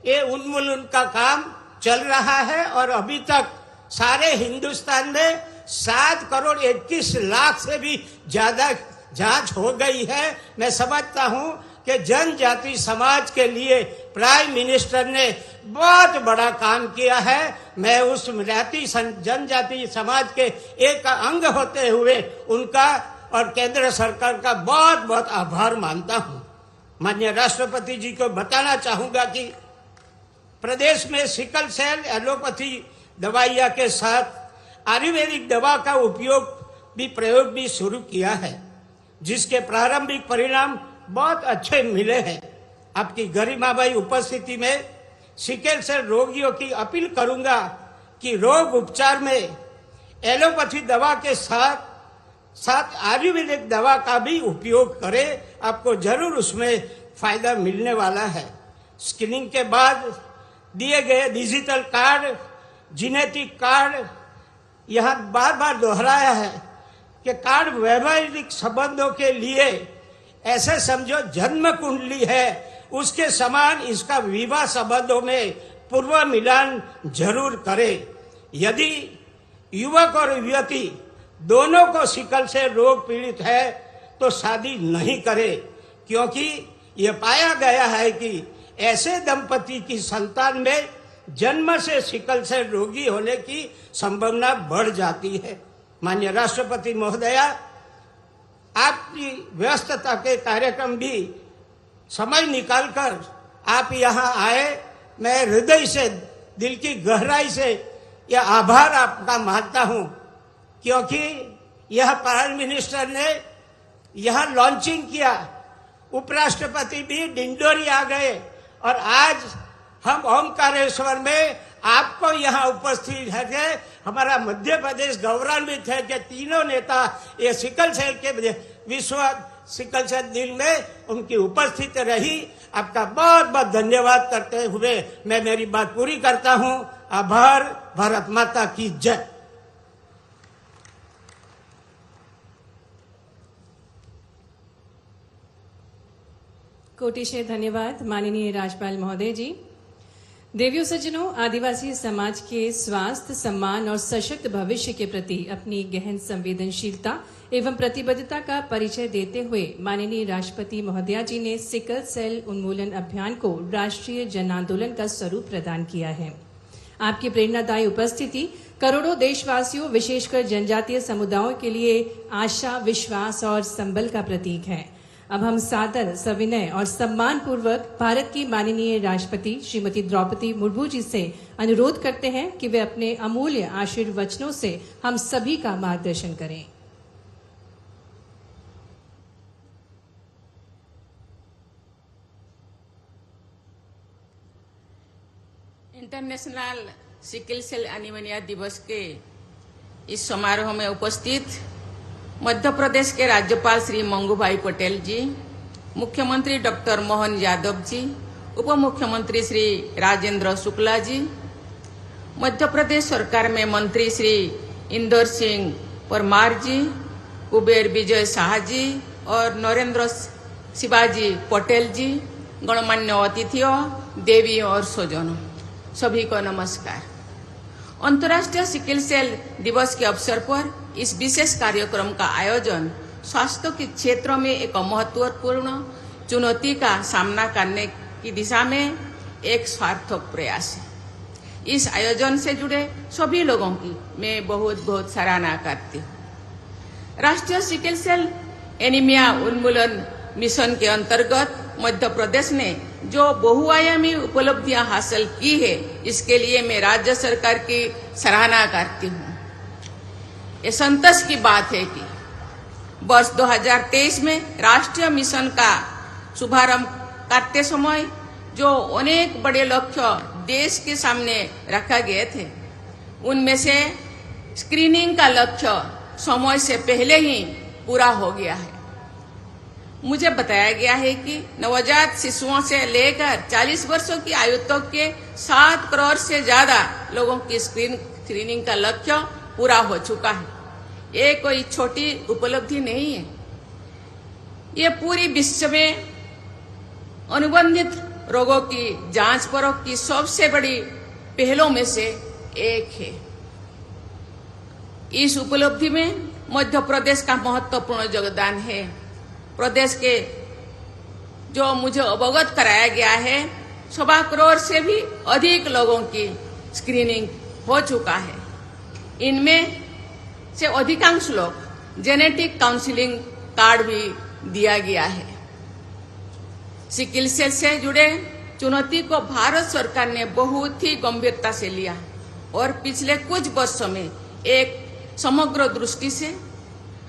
ये उन्मूलन का काम चल रहा है और अभी तक सारे हिंदुस्तान में 7,21,00,000 से भी ज्यादा जांच हो गई है। मैं समझता हूं कि जनजाति समाज के लिए प्राइम मिनिस्टर ने बहुत बड़ा काम किया है। मैं उस जनजाति समाज के एक अंग होते हुए उनका और केंद्र सरकार का बहुत बहुत आभार मानता हूं। माननीय राष्ट्रपति जी को बताना चाहूंगा कि प्रदेश में सिकल सेल एलोपैथी दवाइयां के साथ आयुर्वेदिक दवा का प्रयोग भी शुरू किया है, जिसके प्रारंभिक परिणाम बहुत अच्छे मिले हैं। आपकी गरिमाबाई उपस्थिति में सिकल सेल रोगियों की अपील करूंगा कि रोग उपचार में एलोपैथी दवा के साथ आयुर्वेदिक दवा का भी उपयोग करें। आपको जरूर उसमें फायदा मिलने वाला है। स्क्रीनिंग के बाद दिए गए डिजिटल कार्ड, जेनेटिक कार्ड, यहाँ बार बार दोहराया है कि कार्ड वैवाहिक संबंधों के लिए ऐसे समझो जन्म कुंडली है, उसके समान इसका विवाह संबंधों में पूर्व मिलान जरूर करें। यदि युवक और युवती दोनों को सिकल से रोग पीड़ित है तो शादी नहीं करें, क्योंकि यह पाया गया है कि ऐसे दंपति की संतान में जन्म से सिकल से रोगी होने की संभावना बढ़ जाती है। माननीय राष्ट्रपति महोदया, आपकी व्यस्तता के कार्यक्रम भी समय निकालकर आप यहाँ आए, मैं हृदय से, दिल की गहराई से यह आभार आपका मानता हूँ, क्योंकि यह प्राइम मिनिस्टर ने यह लॉन्चिंग किया, उपराष्ट्रपति भी डिंडोरी आ गए और आज हम ओमकारेश्वर में आपको यहाँ उपस्थित है। हमारा मध्य प्रदेश गौरवान्वित है कि तीनों नेता ये सिकल सेल के विश्व सिकल सेल दिन में उनकी उपस्थिति रही। आपका बहुत बहुत धन्यवाद करते हुए मैं मेरी बात पूरी करता हूँ। आभार। भारत माता की जय। कोटिशय धन्यवाद माननीय राज्यपाल महोदय जी। देवियों सज्जनों, आदिवासी समाज के स्वास्थ्य, सम्मान और सशक्त भविष्य के प्रति अपनी गहन संवेदनशीलता एवं प्रतिबद्धता का परिचय देते हुए माननीय राष्ट्रपति महोदया जी ने सिकल सेल उन्मूलन अभियान को राष्ट्रीय जन आंदोलन का स्वरूप प्रदान किया है। आपकी प्रेरणादायी उपस्थिति करोड़ों देशवासियों, विशेषकर जनजातीय समुदायों के लिए आशा, विश्वास और संबल का प्रतीक है। अब हम सादर, सविनय और सम्मान पूर्वक भारत की माननीय राष्ट्रपति श्रीमती द्रौपदी मुर्मू जी से अनुरोध करते हैं कि वे अपने अमूल्य आशीर्वचनों से हम सभी का मार्गदर्शन करें। इंटरनेशनल सिकल सेल एनीमिया दिवस के इस समारोह में उपस्थित मध्य प्रदेश के राज्यपाल श्री मंगू भाई पटेल जी, मुख्यमंत्री डॉक्टर मोहन यादव जी, उप मुख्यमंत्री श्री राजेंद्र शुक्ला जी, मध्य प्रदेश सरकार में मंत्री श्री इंदर सिंह परमार जी, कुबेर विजय शाह जी और नरेंद्र शिवाजी पटेल जी, गणमान्य अतिथियों, देवी और स्वजनों, सभी को नमस्कार। अंतर्राष्ट्रीय सिकल सेल दिवस के अवसर पर इस विशेष कार्यक्रम का आयोजन स्वास्थ्य के क्षेत्र में एक महत्वपूर्ण चुनौती का सामना करने की दिशा में एक सार्थक प्रयास है। इस आयोजन से जुड़े सभी लोगों की मैं बहुत बहुत सराहना करती हूँ। राष्ट्रीय सिकल सेल एनीमिया उन्मूलन मिशन के अंतर्गत मध्य प्रदेश ने जो बहुआयामी उपलब्धियां हासिल की है, इसके लिए मैं राज्य सरकार की सराहना करती हूँ। ये संतोष की बात है कि वर्ष 2023 में राष्ट्रीय मिशन का शुभारंभ करते समय जो अनेक बड़े लक्ष्य देश के सामने रखा गए थे, उनमें से स्क्रीनिंग का लक्ष्य समय से पहले ही पूरा हो गया है। मुझे बताया गया है कि नवजात शिशुओं से लेकर 40 वर्षों की आयु तक के 7 करोड़ से ज्यादा लोगों की स्क्रीनिंग का लक्ष्य पूरा हो चुका है। ये कोई छोटी उपलब्धि नहीं है। ये पूरी विश्व में अनुबंधित रोगों की जांच परख की सबसे बड़ी पहलों में से एक है। इस उपलब्धि में मध्य प्रदेश का महत्वपूर्ण योगदान है। प्रदेश के जो मुझे अवगत कराया गया है 1.25 करोड़ से भी अधिक लोगों की स्क्रीनिंग हो चुका है। इनमें से अधिकांश लोग जेनेटिक काउंसलिंग कार्ड भी दिया गया है। सिकल सेल से जुड़े चुनौती को भारत सरकार ने बहुत ही गंभीरता से लिया और पिछले कुछ वर्षों में एक समग्र दृष्टि से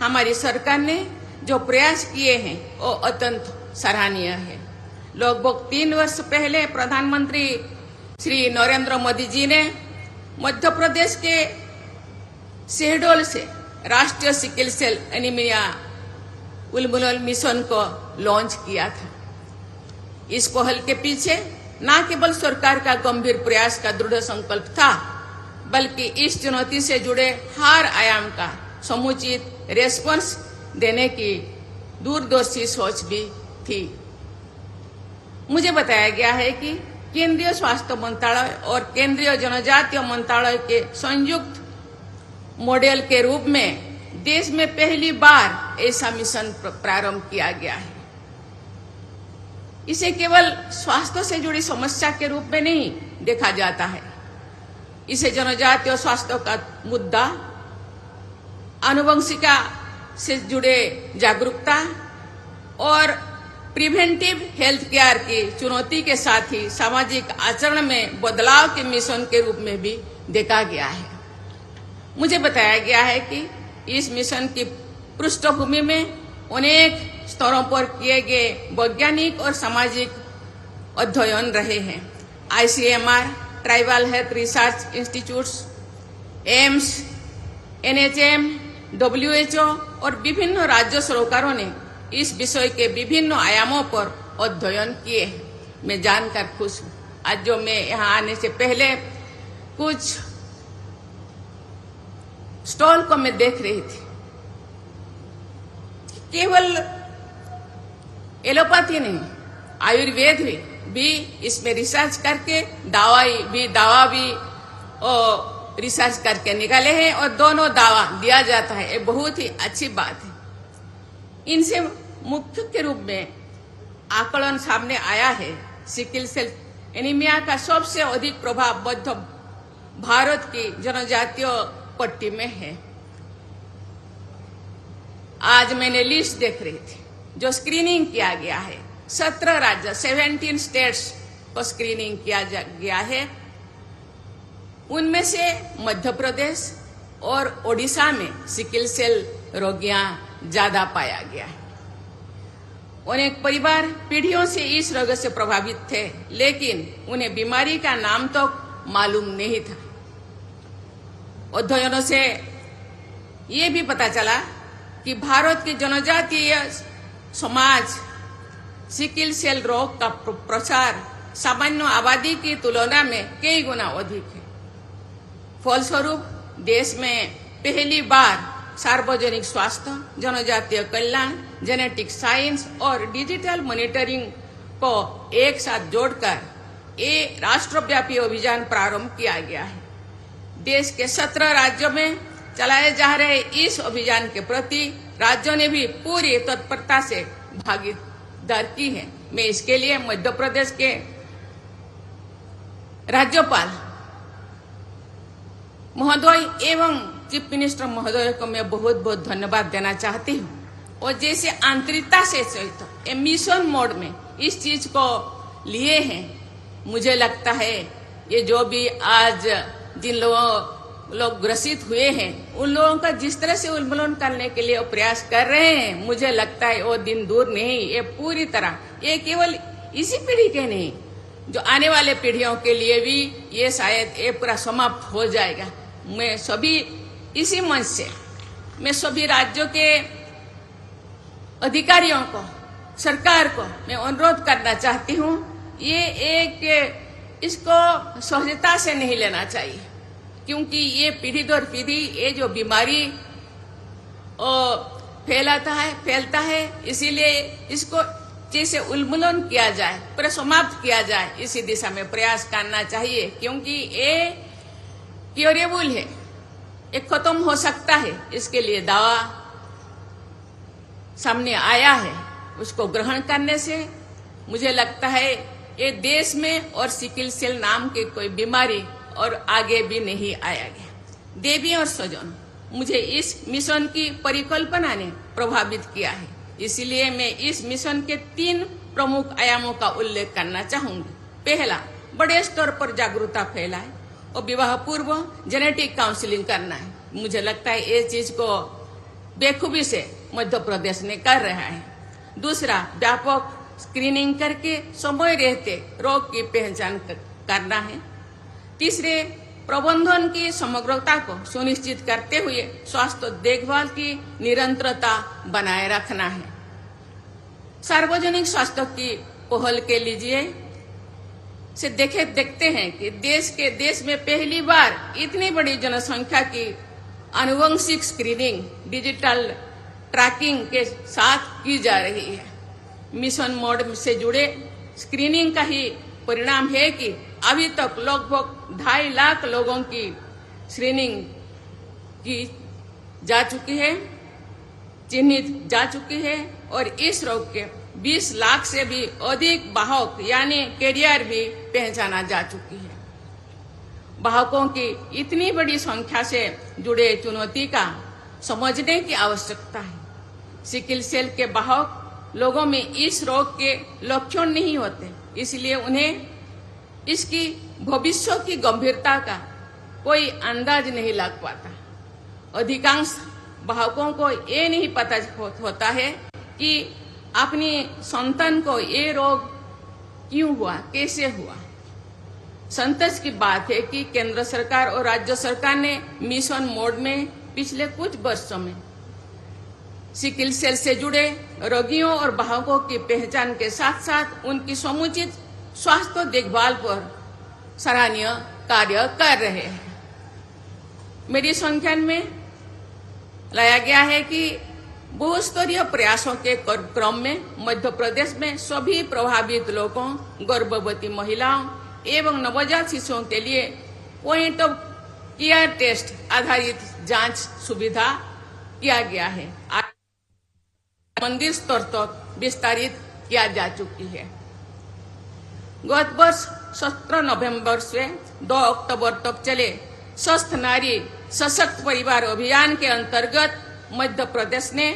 हमारी सरकार ने जो प्रयास किए हैं वो अत्यंत सराहनीय है। लगभग 3 वर्ष पहले प्रधानमंत्री श्री नरेंद्र मोदी जी ने मध्य प्रदेश के शहडोल से राष्ट्रीय सिकल सेल एनीमिया उन्मूलन मिशन को लॉन्च किया था। इस पहल के पीछे न केवल सरकार का गंभीर प्रयास का दृढ़ संकल्प था, बल्कि इस चुनौती से जुड़े हर आयाम का समुचित रेस्पॉन्स देने की दूरदर्शी सोच भी थी। मुझे बताया गया है कि केंद्रीय स्वास्थ्य मंत्रालय और केंद्रीय जनजातीय मंत्रालय के संयुक्त मॉडल के रूप में देश में पहली बार ऐसा मिशन प्रारंभ किया गया है। इसे केवल स्वास्थ्य से जुड़ी समस्या के रूप में नहीं देखा जाता है। इसे जनजातीय स्वास्थ्य का मुद्दा, आनुवंशिकता से जुड़े जागरूकता और प्रिवेंटिव हेल्थ केयर की चुनौती के साथ ही सामाजिक आचरण में बदलाव के मिशन के रूप में भी देखा गया है। मुझे बताया गया है कि इस मिशन की पृष्ठभूमि में अनेक स्तरों पर किए गए वैज्ञानिक और सामाजिक अध्ययन रहे हैं। ICMR, tribal health research institutes, AIIMS, NHM, WHO और विभिन्न राज्य सरकारों ने इस विषय के विभिन्न आयामों पर अध्ययन किए हैं। मैं जानकर खुश हूँ। आज जो मैं यहाँ आने से पहले कुछ स्टॉल को मैं देख रही थी, केवल एलोपैथी नहीं, आयुर्वेद भी इसमें रिसर्च करके दवा भी और रिसर्च करके निकाले हैं और दोनों दवा दिया जाता है। ये बहुत ही अच्छी बात है। इनसे मुख्य के रूप में आकलन सामने आया है। सिकल सेल एनीमिया का सबसे अधिक प्रभाव मध्य भारत की जनजातीय पट्टी में है। आज मैंने लिस्ट देख रही थी जो स्क्रीनिंग किया गया है। 17 राज्य 17 स्टेट्स को स्क्रीनिंग किया गया है। उनमें से मध्य प्रदेश और ओडिशा में सिकल सेल रोगियां ज्यादा पाया गया है। अनेक परिवार पीढ़ियों से इस रोग से प्रभावित थे, लेकिन उन्हें बीमारी का नाम तो मालूम नहीं था। अध्ययनों से ये भी पता चला कि भारत के जनजातीय समाज सिकल सेल रोग का प्रसार सामान्य आबादी की तुलना में कई गुना अधिक है। फलस्वरूप देश में पहली बार सार्वजनिक स्वास्थ्य, जनजातीय कल्याण, जेनेटिक साइंस और डिजिटल मॉनिटरिंग को एक साथ जोड़कर ये राष्ट्रव्यापी अभियान प्रारंभ किया गया है। देश के 17 राज्यों में चलाए जा रहे इस अभियान के प्रति राज्यों ने भी पूरी तत्परता से भागीदार की है। मैं इसके लिए मध्य प्रदेश के राज्यपाल महोदय एवं चीफ मिनिस्टर महोदय को मैं बहुत बहुत धन्यवाद देना चाहती हूँ। और जैसे आंतरिकता से सहित मिशन मोड में इस चीज को लिए हैं, मुझे लगता है ये जो भी आज जिन लोग ग्रसित हुए हैं उन लोगों का जिस तरह से उन्मूलन करने के लिए प्रयास कर रहे हैं, मुझे लगता है वो दिन दूर नहीं। ये पूरी तरह, ये केवल इसी पीढ़ी के नहीं, जो आने वाले पीढ़ियों के लिए भी ये शायद ये पूरा समाप्त हो जाएगा। मैं सभी इसी मंच से मैं सभी राज्यों के अधिकारियों को, सरकार को मैं अनुरोध करना चाहती हूँ, ये एक इसको सहजता से नहीं लेना चाहिए, क्योंकि ये पीढ़ी दर पीढ़ी ये जो बीमारी फैलता है, इसीलिए इसको जैसे उन्मूलन किया जाए, पर समाप्त किया जाए, इसी दिशा में प्रयास करना चाहिए, क्योंकि ये क्योरेबल है, ये खत्म हो सकता है। इसके लिए दावा सामने आया है, उसको ग्रहण करने से मुझे लगता है ये देश में और सिकल सेल नाम के कोई बीमारी और आगे भी नहीं आएगा। देवी और स्वजन, मुझे इस मिशन की परिकल्पना ने प्रभावित किया है, इसलिए मैं इस मिशन के 3 प्रमुख आयामों का उल्लेख करना चाहूंगी। पहला, बड़े स्तर पर जागरूकता फैलाए और विवाह पूर्व जेनेटिक काउंसलिंग करना है। मुझे लगता है ये चीज को बेखूबी से मध्य प्रदेश ने कर रहा है। दूसरा, व्यापक स्क्रीनिंग करके समय रहते रोग की पहचान करना है। तीसरे, प्रबंधन की समग्रता को सुनिश्चित करते हुए स्वास्थ्य देखभाल की निरंतरता बनाए रखना है। सार्वजनिक स्वास्थ्य की पहल के लिए से देखते हैं कि देश में पहली बार इतनी बड़ी जनसंख्या की आनुवंशिक स्क्रीनिंग डिजिटल ट्रैकिंग के साथ की जा रही है। मिशन मोड से जुड़े स्क्रीनिंग का ही परिणाम है कि अभी तक लगभग 2.5 लाख लोगों की स्क्रीनिंग की जा चुकी है, चिन्हित जा चुकी है, और इस रोग के 20 लाख से भी अधिक वाहक यानी कैरियर भी पहचाना जा चुकी है। वाहकों की इतनी बड़ी संख्या से जुड़े चुनौती का समझने की आवश्यकता है। सिकल सेल के वाहक लोगों में इस रोग के लक्षण नहीं होते, इसलिए उन्हें इसकी भविष्य की गंभीरता का कोई अंदाज नहीं लग पाता। अधिकांश वाहकों को ये नहीं पता होता है कि अपनी संतान को ये रोग क्यों हुआ, कैसे हुआ। संतोष की बात है कि केंद्र सरकार और राज्य सरकार ने मिशन मोड में पिछले कुछ वर्षों में सिकल सेल से जुड़े रोगियों और वाहकों की पहचान के साथ साथ उनकी समुचित स्वास्थ्य देखभाल पर सराहनीय कार्य कर रहे हैं। मेरी संख्यान में लाया गया है कि बहुस्तरीय प्रयासों के क्रम में मध्य प्रदेश में सभी प्रभावित लोगों, गर्भवती महिलाओं एवं नवजात शिशुओं के लिए पॉइंट ऑफ केयर टेस्ट आधारित जांच सुविधा किया गया है, मंदिर स्तर तक विस्तारित किया जा चुकी है। गत वर्ष 17 नवंबर से 2 अक्टूबर तक चले स्वस्थ नारी सशक्त परिवार अभियान के अंतर्गत मध्य प्रदेश ने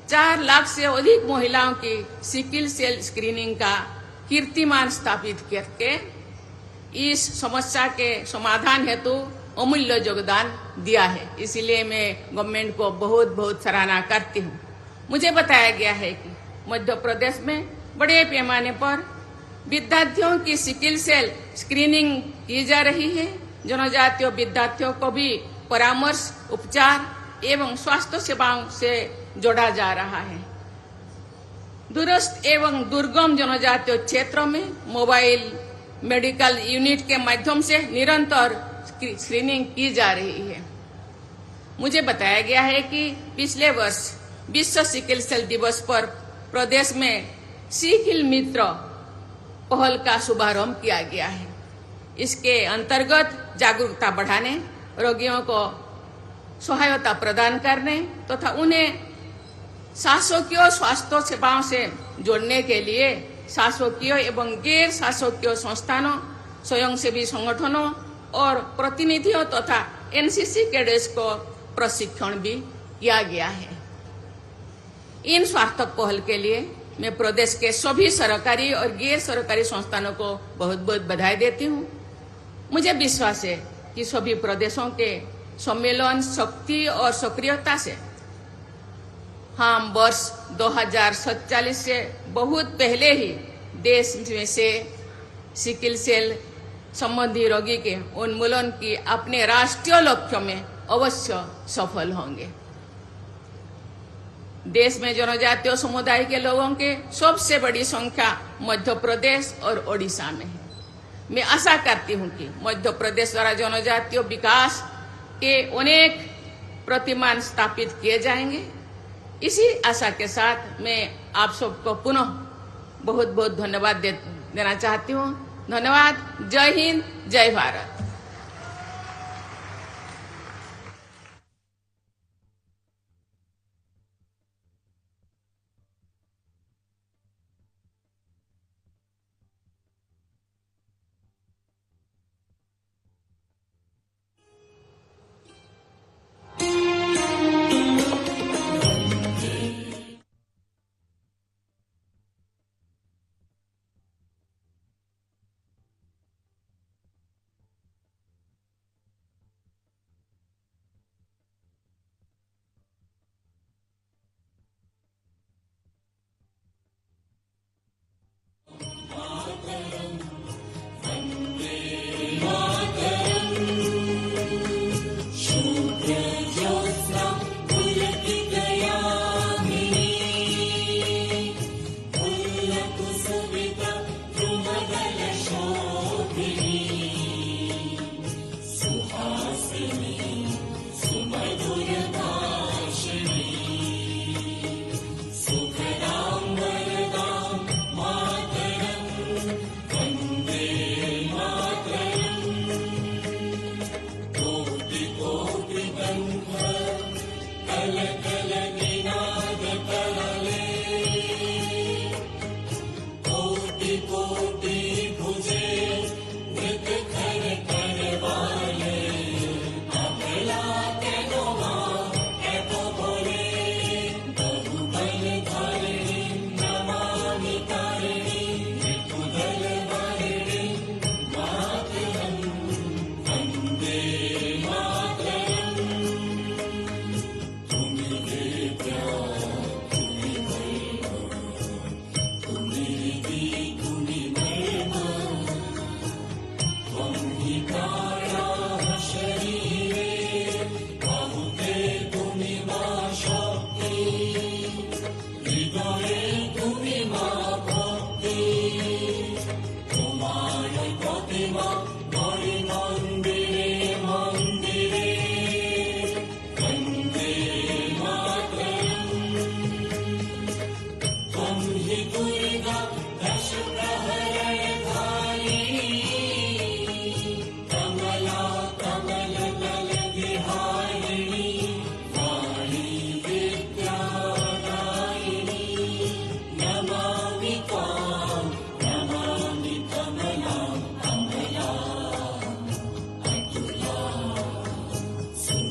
4 लाख से अधिक महिलाओं की सिकल सेल स्क्रीनिंग का कीर्तिमान स्थापित करके इस समस्या के समाधान हेतु अमूल्य योगदान दिया है। इसलिए मैं गवर्नमेंट को बहुत बहुत सराहना करती हूँ। मुझे बताया गया है कि मध्य प्रदेश में बड़े पैमाने पर विद्यार्थियों की सिकल सेल स्क्रीनिंग की जा रही है। जनजातीय विद्यार्थियों को भी परामर्श, उपचार एवं स्वास्थ्य सेवाओं से जोड़ा जा रहा है। दूरस्थ एवं दुर्गम जनजातीय क्षेत्रों में मोबाइल मेडिकल यूनिट के माध्यम से निरंतर स्क्रीनिंग की जा रही है। मुझे बताया गया है कि पिछले वर्ष विश्व सिकल सेल दिवस पर प्रदेश में सिकल मित्र पहल का शुभारंभ किया गया है। इसके अंतर्गत जागरूकता बढ़ाने, रोगियों को सहायता प्रदान करने तथा उन्हें शासकीय स्वास्थ्य सेवाओं से जोड़ने के लिए शासकीय एवं गैर शासकीय संस्थानों, स्वयंसेवी संगठनों और प्रतिनिधियों तथा एनसीसी कैडेट्स को प्रशिक्षण भी किया गया है। इन सार्थक पहल के लिए मैं प्रदेश के सभी सरकारी और गैर सरकारी संस्थानों को बहुत बहुत बधाई देती हूँ। मुझे विश्वास है कि सभी प्रदेशों के सम्मेलन, शक्ति और सक्रियता से हम वर्ष 2047 से बहुत पहले ही देश में से सिकल सेल संबंधी रोगी के उन्मूलन की अपने राष्ट्रीय लक्ष्य में अवश्य सफल होंगे। देश में जनजातीय समुदाय के लोगों के सबसे बड़ी संख्या मध्य प्रदेश और ओडिशा में है। मैं आशा करती हूं कि मध्य प्रदेश द्वारा जनजातीय विकास के अनेक प्रतिमान स्थापित किए जाएंगे। इसी आशा के साथ मैं आप सबको पुनः बहुत बहुत धन्यवाद देना चाहती हूँ। धन्यवाद। जय हिंद, जय भारत।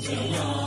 जया